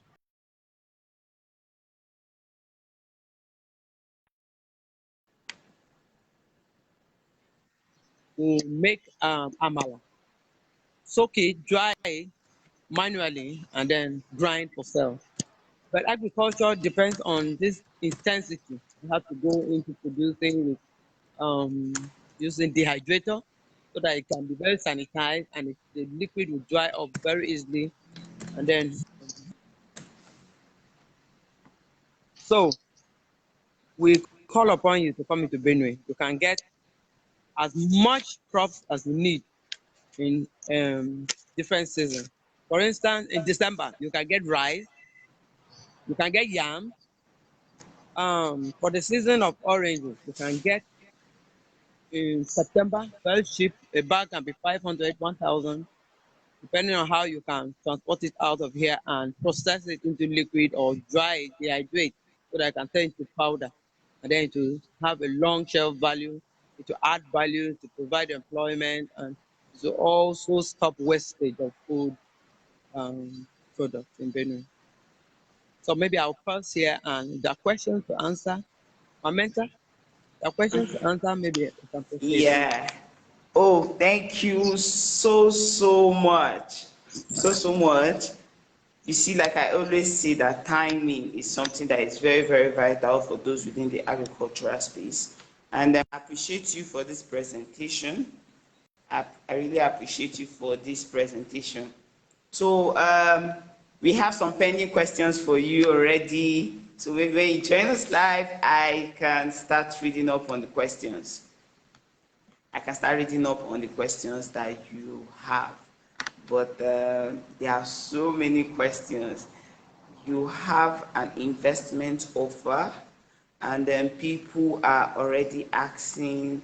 [SPEAKER 3] to make amala, soak it, dry it manually, and then grind for sale. But agriculture depends on this intensity. You have to go into producing with using dehydrator so that it can be very sanitized and the liquid will dry up very easily. And then, so we call upon you to come into Benue. You can get as much crops as you need in different seasons. For instance, in December, you can get rice, you can get yam. For the season of oranges, you can get in September, very cheap. A bag can be 500, 1,000, depending on how you can transport it out of here and process it into liquid or dry it, dehydrate, so that it can turn into powder. And then to have a long shelf value, to add value, to provide employment, and to also stop wastage of food products in Benue. So maybe I'll pause here and if there are questions to answer. My mentor, there are questions to answer, maybe we can proceed.
[SPEAKER 1] Yeah. Oh, thank you so much. So much. You see, like I always say, that timing is something that is very vital for those within the agricultural space. And I appreciate you for this presentation. I really appreciate you for this presentation. So we have some pending questions for you already. So when you join us live, I can start reading up on the questions. That you have. But there are so many questions. You have an investment offer, and then people are already asking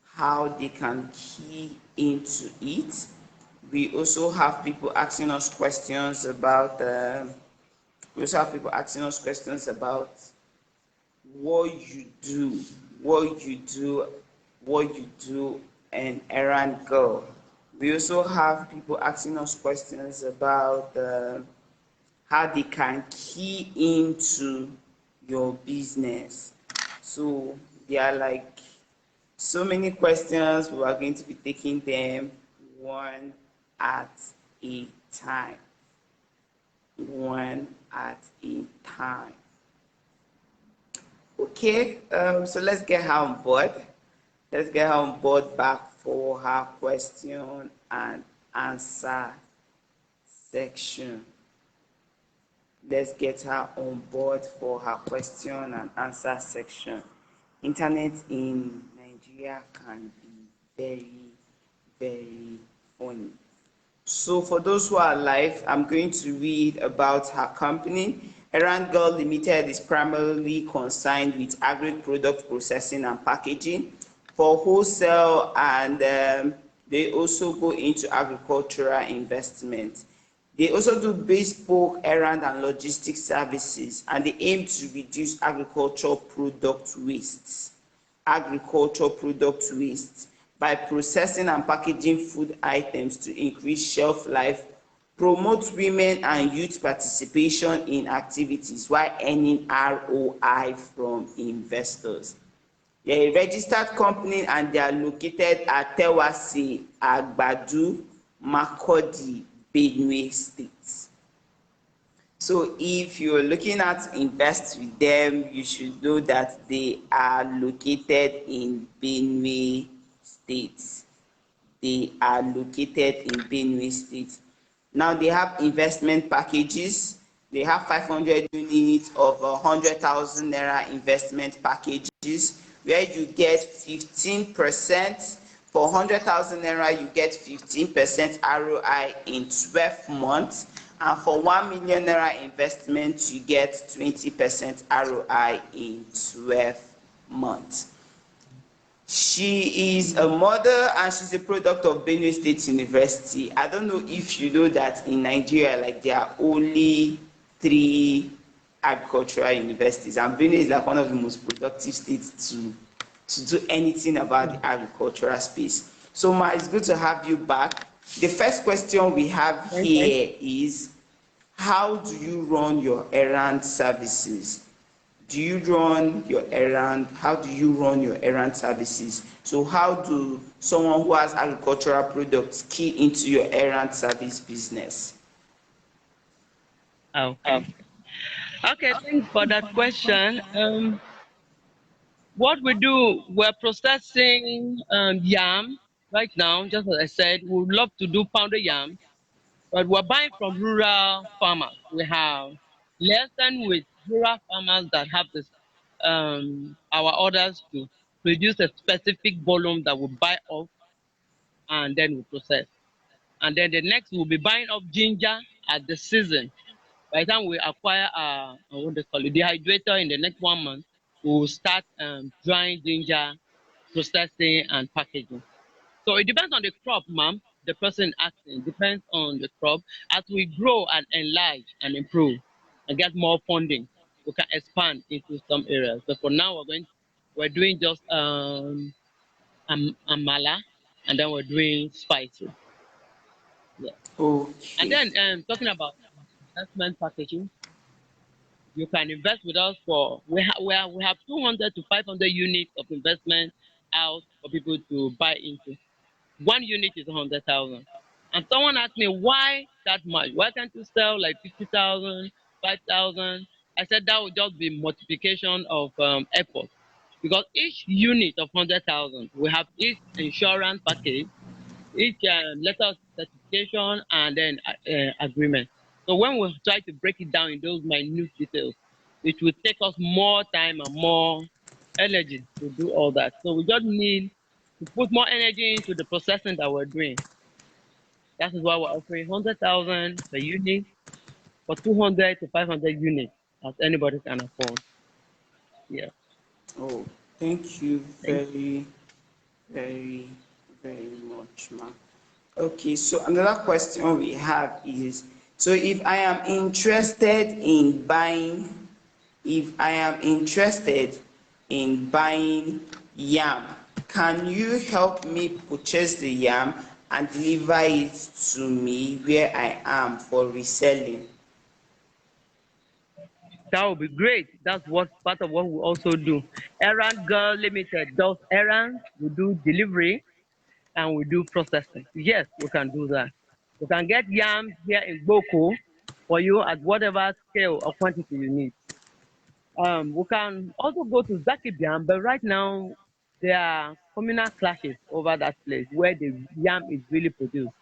[SPEAKER 1] how they can key into it. We also have people asking us questions about what you do, and errand girl. We also have people asking us questions about how they can key into your business. So there are like so many questions. We are going to be taking them one at a time. One at a time. Okay, so let's get her on board. Let's get her on board back for her question and answer section. Let's get her on board for her question and answer section. Internet in Nigeria can be very funny. So for those who are live, I'm going to read about her company. Errand Girl Limited is primarily concerned with agri-product processing and packaging for wholesale, and they also go into agricultural investment. They also do bespoke errand and logistics services, and they aim to reduce agricultural product waste by processing and packaging food items to increase shelf life promote women and youth participation in activities while earning ROI from investors. They're a registered company and they are located at Tewase, Agbadu, Makurdi, Benue State. So if you're looking at invest with them, you should know that they are located in Benue State. They are located in Benue State. Now they have investment packages. They have 500 units of 100,000 naira investment packages where you get 15%. For 100,000 naira, you get 15% ROI in 12 months. And for 1 million naira investment, you get 20% ROI in 12 months. She is a mother and she's a product of Benue State University. I don't know if you know that in Nigeria, like there are only 3 agricultural universities, and Benue is like one of the most productive states to do anything about the agricultural space. So Ma, it's good to have you back. The first question we have here is, how do you run your errand services? Do you run your errand? How do you run your errand services? So how do someone who has agricultural products key into your errand service business?
[SPEAKER 3] Okay. Okay, thanks for that question. What we do, we're processing yam right now. Just as I said, we would love to do pounded yam, but we're buying from rural farmers. We have liaised with rural farmers that have this our orders to produce a specific volume that we buy off and then we process. And then the next we'll be buying up ginger at the season. By the time we acquire what they call it, dehydrator in the next 1 month, we'll start drying ginger, processing and packaging. So it depends on the crop, ma'am. The person asking depends on the crop. As we grow and enlarge and improve and get more funding, we can expand into some areas. But for now, we're doing just amala, and then we're doing spices. Yeah. And
[SPEAKER 1] Okay.
[SPEAKER 3] then talking about investment packaging, you can invest with us for we have 200 to 500 units of investment out for people to buy into. 1 unit is 100,000. And someone asked me, why that much? Why can't you sell like 50,000, 5,000? I said that would just be multiplication of effort. Because each unit of 100,000, we have each insurance package, each letter of certification, and then agreement. So when we try to break it down in those minute details, it will take us more time and more energy to do all that. So we just need to put more energy into the processing that we're doing. That is why we're offering 100,000 per unit for 200 to 500 units as anybody can afford. Yeah.
[SPEAKER 1] Oh, thank you
[SPEAKER 3] Thank you.
[SPEAKER 1] very, very, very much, Ma. Okay, so another question we have is, so if I am interested in buying, yam, can you help me purchase the yam and deliver it to me where I am for reselling?
[SPEAKER 3] That would be great. That's what part of what we also do. Errand Girl Limited does errands, we do delivery, and we do processing. Yes, we can do that. We can get yams here in Boko for you at whatever scale or quantity you need. We can also go to Zakibiam, but right now there are communal clashes over that place where the yam is really produced.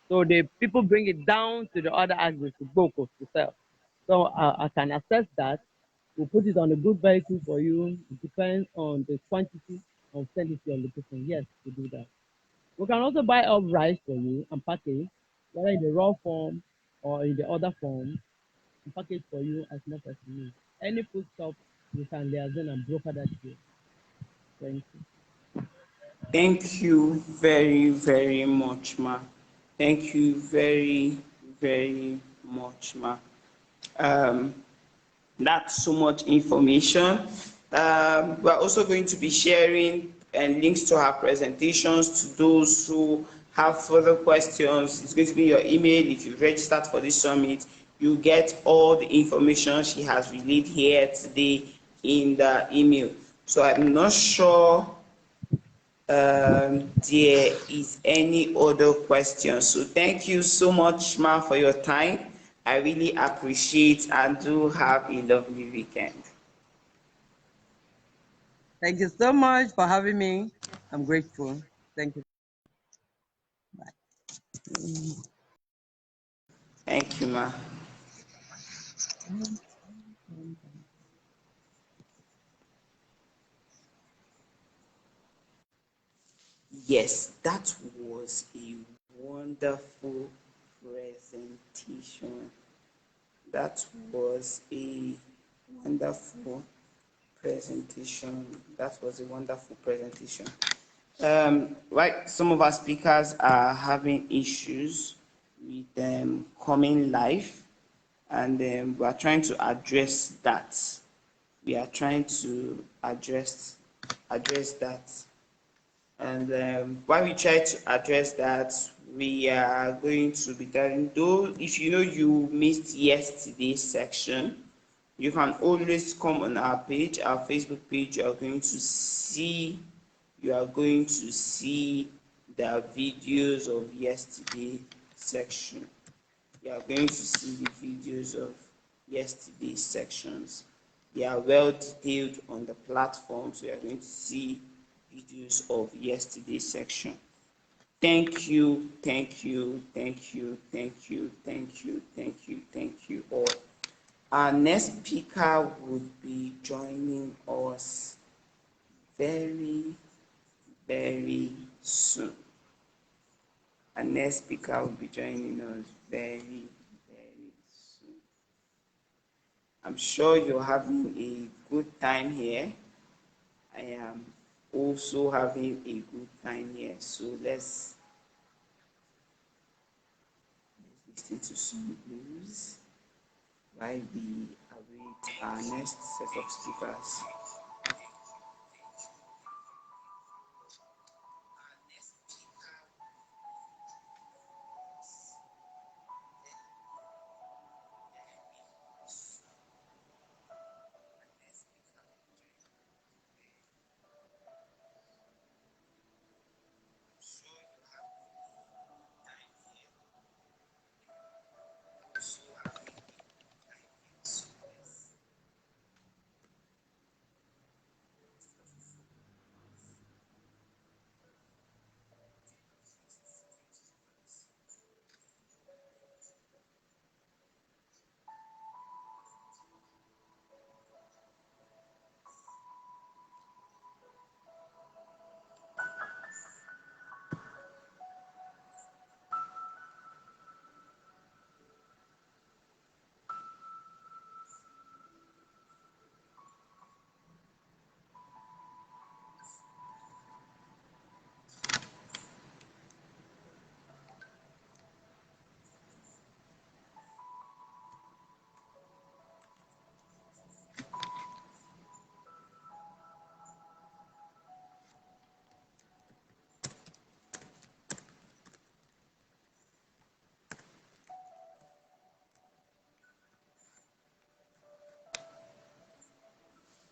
[SPEAKER 3] So the people bring it down to the other axis to Boko to sell. So I can assess that. We'll put it on a good vehicle for you. It depends on the quantity and send it to your location. Yes, we do that. We can also buy up rice for you and package, whether in the raw form or in the other form, and package for you as much as you need. Any food shop, you can liaison and broker that deal. Thank you.
[SPEAKER 1] Thank you very, very much, Ma. Thank you very, very much, Ma. That's so much information. We're also going to be sharing links to our presentations to those who have further questions, it's going to be your email. If you've registered for this summit, you get all the information she has relayed here today in the email. So I'm not sure there is any other question. So thank you so much, ma, for your time. I really appreciate, and do have a lovely weekend.
[SPEAKER 3] Thank you so much for having me. I'm grateful. Thank you.
[SPEAKER 1] Thank you, ma. Yes, that was a wonderful presentation. That was a wonderful presentation. That was a wonderful presentation. Right, some of our speakers are having issues with coming live, and we are trying to address that. We are trying to address that. And while we try to address that, we are going to be telling, though, if you know you missed yesterday's section, you can always come on our page, our Facebook page. You are going to see the videos of yesterday section. You are going to see the videos of yesterday's sections. They are well detailed on the platform, so you are going to see videos of yesterday's section. Thank you, thank you, thank you, thank you, thank you, thank you, thank you all. Our next speaker would be joining us very, very soon. Our next speaker will be joining us very, very soon. I'm sure you're having a good time here. I am also having a good time here. So let's listen to some blues while we await our next set of speakers.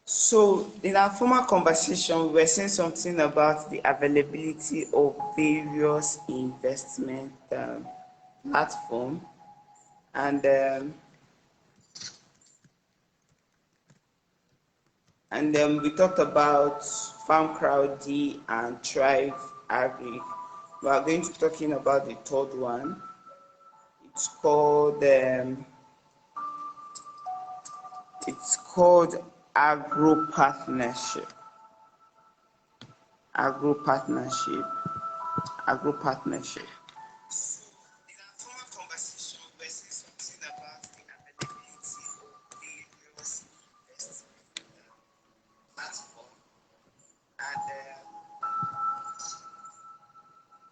[SPEAKER 1] So, in our former conversation, we were saying something about the availability of various investment platform, and we talked about Farm Crowdy and Thrive Agri. We are going to be talking about the third one. It's called Agro Partnership. Agro Partnership. Agro Partnership. In our former conversation, we were saying something about the availability of various investment platform, and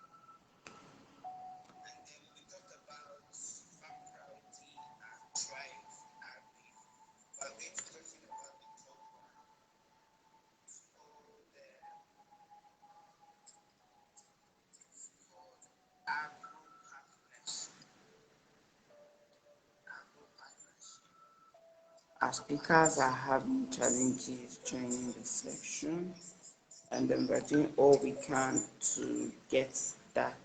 [SPEAKER 1] we talked about Farm Crowdy and Thrive Agri. We are going to be talking about the third one. It's called our speakers are having challenges joining the section, and then we're doing all we can to get that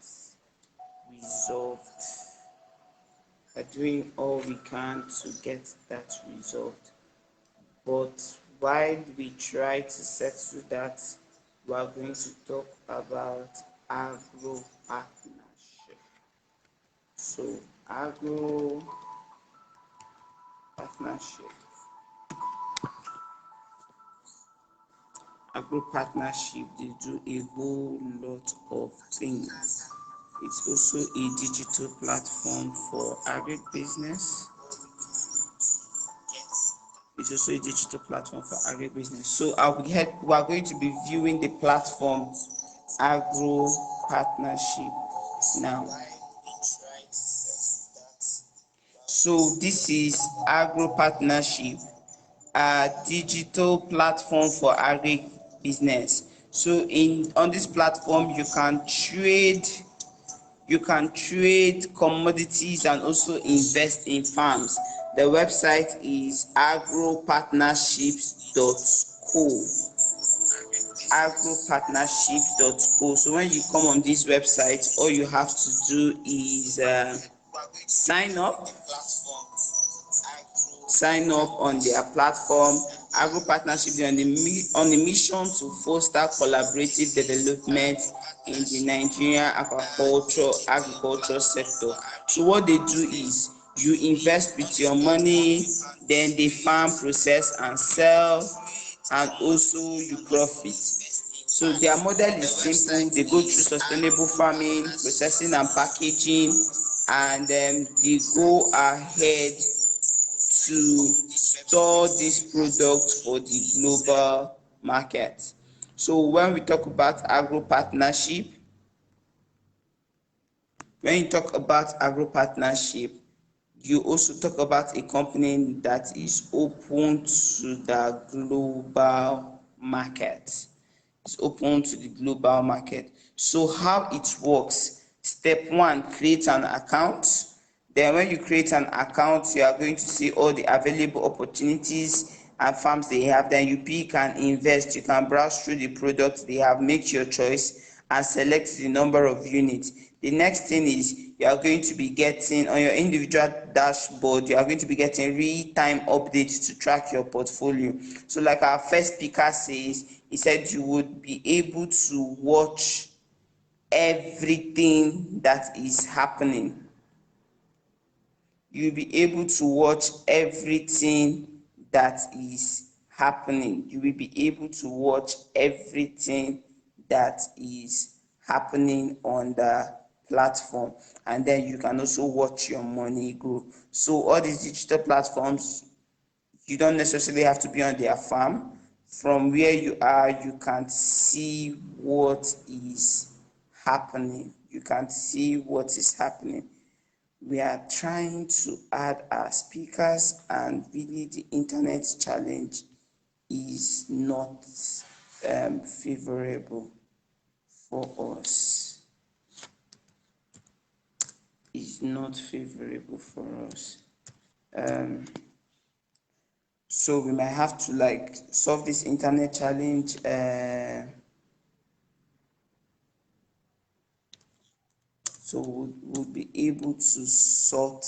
[SPEAKER 1] resolved. We're doing all we can to get that resolved. But while we try to settle that, we are going to talk about agro partnership. So agro partnership. Agro partnership, they do a whole lot of things. It's also a digital platform for agribusiness. It's also a digital platform for agribusiness. So we are going to be viewing the platform Agro Partnership now. So this is Agro Partnership, a digital platform for agribusiness. So on this platform you can trade commodities and also invest in farms. The website is agropartnerships.co. agropartnerships.co. So when you come on this website, all you have to do is sign up on their platform. Agro Partnership is on the mission to foster collaborative development in the Nigerian agriculture sector. So what they do is you invest with your money, then they farm, process and sell, and also you profit. So their model is simple. They go through sustainable farming, processing and packaging, and they go ahead to store this product for the global market. So when we talk about agro partnership, you also talk about a company that is open to the global market. It's open to the global market. So how it works: step one, create an account. Then when you create an account, you are going to see all the available opportunities and farms they have. Then you pick and invest. You can browse through the products they have, make your choice and select the number of units. The next thing is you are going to be getting on your individual dashboard, you are going to be getting real-time updates to track your portfolio. So like our first speaker says, he said you would be able to watch everything that is happening. You'll be able to watch everything that is happening. You will be able to watch everything that is happening on the platform, and then you can also watch your money grow. So all these digital platforms, you don't necessarily have to be on their farm. From where you are, you can see what is happening. You can see what is happening. We are trying to add our speakers, and really the internet challenge is not favorable for us. Is not favorable for us. So we might have to like solve this internet challenge. So we'll be able to sort